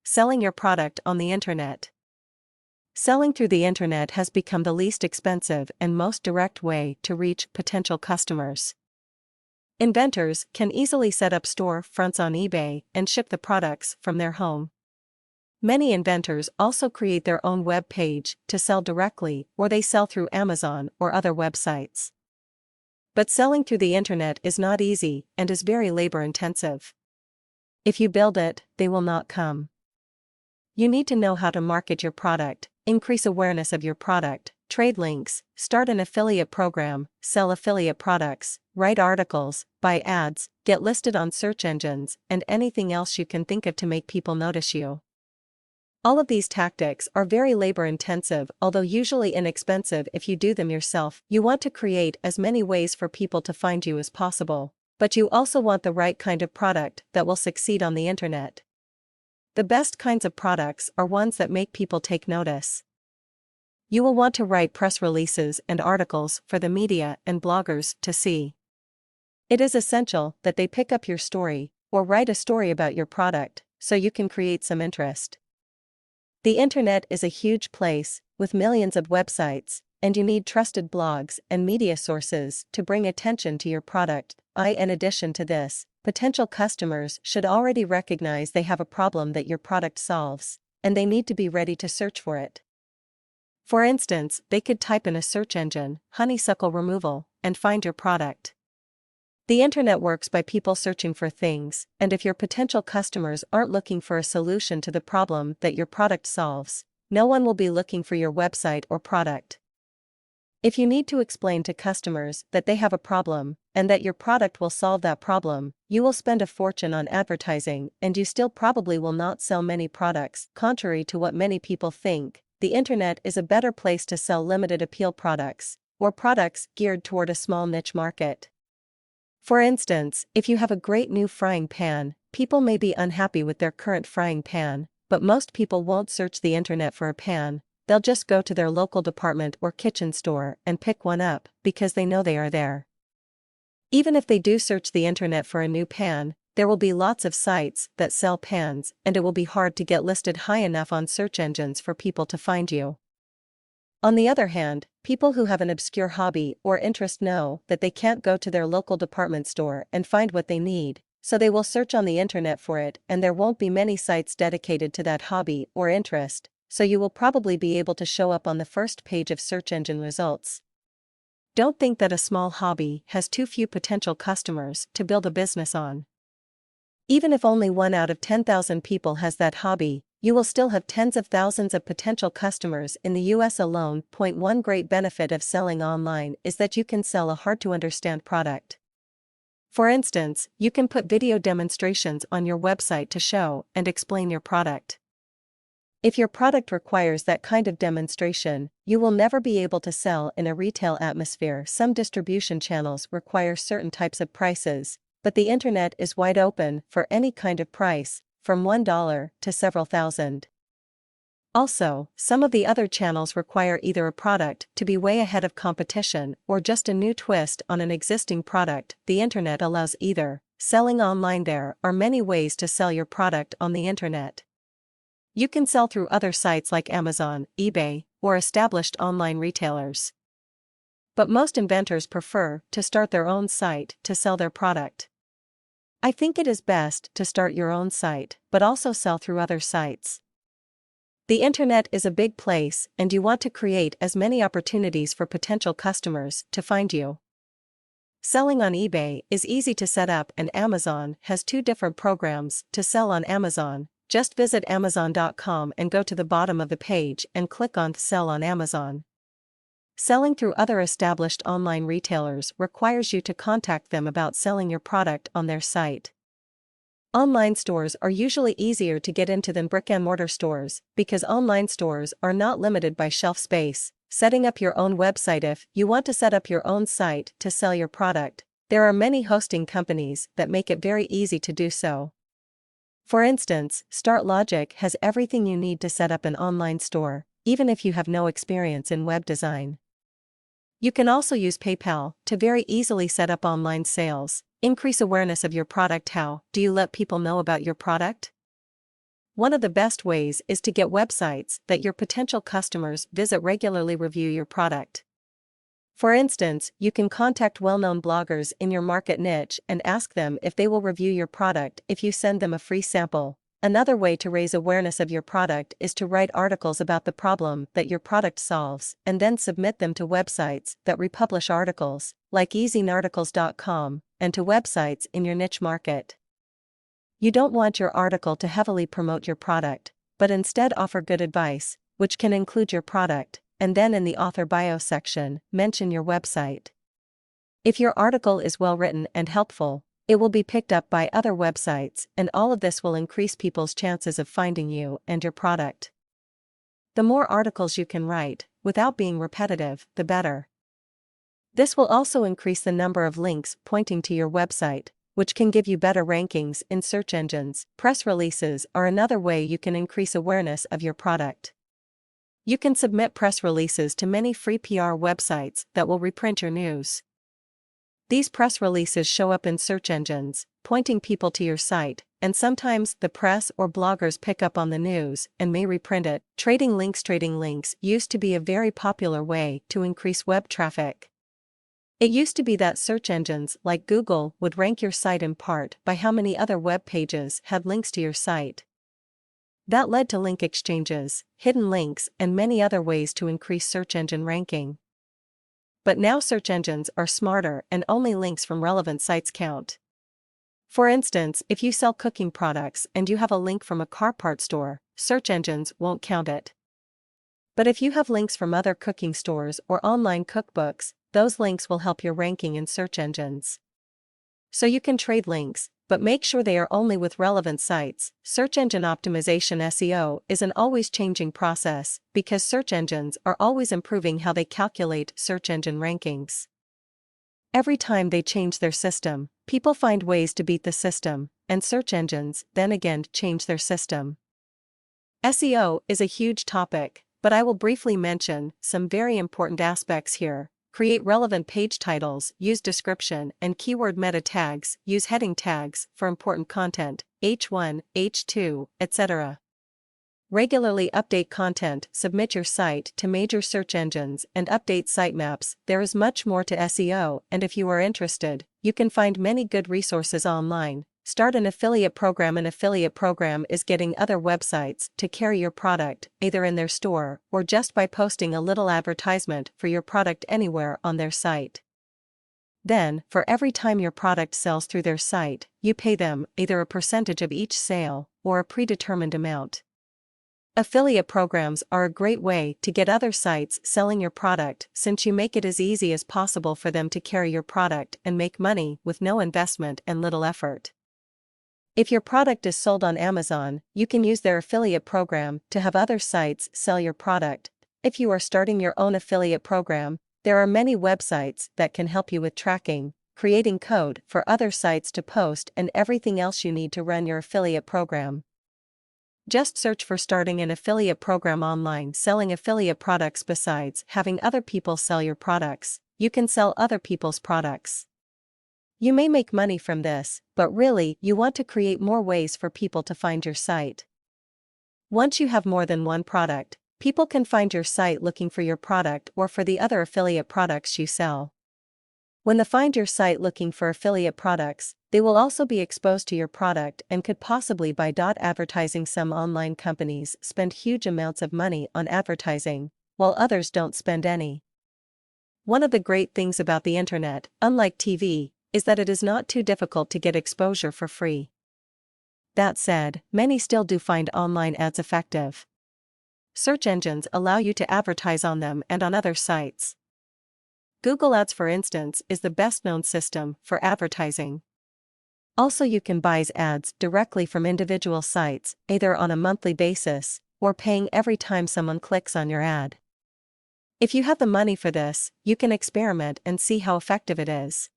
Selling your product on the internet. Selling through the internet has become the least expensive and most direct way to reach potential customers. Inventors can easily set up store fronts on eBay and ship the products from their home. Many inventors also create their own web page to sell directly, or they sell through Amazon or other websites. But selling through the internet is not easy and is very labor-intensive. If you build it, they will not come. You need to know how to market your product, increase awareness of your product, trade links, start an affiliate program, sell affiliate products, write articles, buy ads, get listed on search engines, and anything else you can think of to make people notice you. All of these tactics are very labor-intensive, although usually inexpensive if you do them yourself. You want to create as many ways for people to find you as possible, but you also want the right kind of product that will succeed on the internet. The best kinds of products are ones that make people take notice. You will want to write press releases and articles for the media and bloggers to see. It is essential that they pick up your story, or write a story about your product, so you can create some interest. The internet is a huge place, with millions of websites, and you need trusted blogs and media sources to bring attention to your product. In addition to this, potential customers should already recognize they have a problem that your product solves, and they need to be ready to search for it. For instance, they could type in a search engine, honeysuckle removal, and find your product. The internet works by people searching for things, and if your potential customers aren't looking for a solution to the problem that your product solves, no one will be looking for your website or product. If you need to explain to customers that they have a problem, and that your product will solve that problem, you will spend a fortune on advertising, and you still probably will not sell many products. Contrary to what many people think, the internet is a better place to sell limited appeal products, or products geared toward a small niche market. For instance, if you have a great new frying pan, people may be unhappy with their current frying pan, but most people won't search the internet for a pan. They'll just go to their local department or kitchen store and pick one up because they know they are there. Even if they do search the internet for a new pan, there will be lots of sites that sell pans, and it will be hard to get listed high enough on search engines for people to find you. On the other hand, people who have an obscure hobby or interest know that they can't go to their local department store and find what they need, so they will search on the internet for it, and there won't be many sites dedicated to that hobby or interest, so you will probably be able to show up on the first page of search engine results. Don't think that a small hobby has too few potential customers to build a business on. Even if only 1 out of 10,000 people has that hobby, you will still have tens of thousands of potential customers in the US alone. One great benefit of selling online is that you can sell a hard-to-understand product. For instance, you can put video demonstrations on your website to show and explain your product. If your product requires that kind of demonstration, you will never be able to sell in a retail atmosphere. Some distribution channels require certain types of prices, but the internet is wide open for any kind of price, from $1 to several thousand. Also, some of the other channels require either a product to be way ahead of competition or just a new twist on an existing product. The internet allows either. Selling online. There are many ways to sell your product on the internet. You can sell through other sites like Amazon, eBay, or established online retailers. But most inventors prefer to start their own site to sell their product. I think it is best to start your own site, but also sell through other sites. The internet is a big place, and you want to create as many opportunities for potential customers to find you. Selling on eBay is easy to set up, and Amazon has 2 different programs to sell on Amazon. Just visit Amazon.com and go to the bottom of the page and click on Sell on Amazon. Selling through other established online retailers requires you to contact them about selling your product on their site. Online stores are usually easier to get into than brick-and-mortar stores, because online stores are not limited by shelf space. Setting up your own website. If you want to set up your own site to sell your product, there are many hosting companies that make it very easy to do so. For instance, StartLogic has everything you need to set up an online store, even if you have no experience in web design. You can also use PayPal to very easily set up online sales. Increase awareness of your product. How do you let people know about your product? One of the best ways is to get websites that your potential customers visit regularly review your product. For instance, you can contact well-known bloggers in your market niche and ask them if they will review your product if you send them a free sample. Another way to raise awareness of your product is to write articles about the problem that your product solves and then submit them to websites that republish articles, like EasyNarticles.com, and to websites in your niche market. You don't want your article to heavily promote your product, but instead offer good advice, which can include your product, and then in the author bio section, mention your website. If your article is well written and helpful, it will be picked up by other websites, and all of this will increase people's chances of finding you and your product. The more articles you can write, without being repetitive, the better. This will also increase the number of links pointing to your website, which can give you better rankings in search engines. Press releases are another way you can increase awareness of your product. You can submit press releases to many free PR websites that will reprint your news. These press releases show up in search engines, pointing people to your site, and sometimes the press or bloggers pick up on the news and may reprint it. Trading links used to be a very popular way to increase web traffic. It used to be that search engines like Google would rank your site in part by how many other web pages had links to your site. That led to link exchanges, hidden links, and many other ways to increase search engine ranking. But now search engines are smarter and only links from relevant sites count. For instance, if you sell cooking products and you have a link from a car part store, search engines won't count it. But if you have links from other cooking stores or online cookbooks, those links will help your ranking in search engines. So you can trade links, but make sure they are only with relevant sites. Search engine optimization (SEO) is an always changing process because search engines are always improving how they calculate search engine rankings. Every time they change their system, people find ways to beat the system, and search engines then again change their system. SEO is a huge topic, but I will briefly mention some very important aspects here. Create relevant page titles, use description and keyword meta tags, use heading tags for important content, H1, H2, etc. Regularly update content, submit your site to major search engines and update sitemaps. There is much more to SEO, and if you are interested, you can find many good resources online. Start an affiliate program. An affiliate program is getting other websites to carry your product, either in their store or just by posting a little advertisement for your product anywhere on their site. Then, for every time your product sells through their site, you pay them either a percentage of each sale or a predetermined amount. Affiliate programs are a great way to get other sites selling your product since you make it as easy as possible for them to carry your product and make money with no investment and little effort. If your product is sold on Amazon, you can use their affiliate program to have other sites sell your product. If you are starting your own affiliate program, there are many websites that can help you with tracking, creating code for other sites to post, and everything else you need to run your affiliate program. Just search for starting an affiliate program online. Selling affiliate products. Besides having other people sell your products, you can sell other people's products. You may make money from this, but really, you want to create more ways for people to find your site. Once you have more than one product, people can find your site looking for your product or for the other affiliate products you sell. When they find your site looking for affiliate products, they will also be exposed to your product and could possibly buy. Advertising. Some online companies spend huge amounts of money on advertising, while others don't spend any. One of the great things about the internet, unlike TV, is that it is not too difficult to get exposure for free. That said, many still do find online ads effective. Search engines allow you to advertise on them and on other sites. Google Ads, for instance, is the best-known system for advertising. Also, you can buy ads directly from individual sites, either on a monthly basis or paying every time someone clicks on your ad. If you have the money for this, you can experiment and see how effective it is.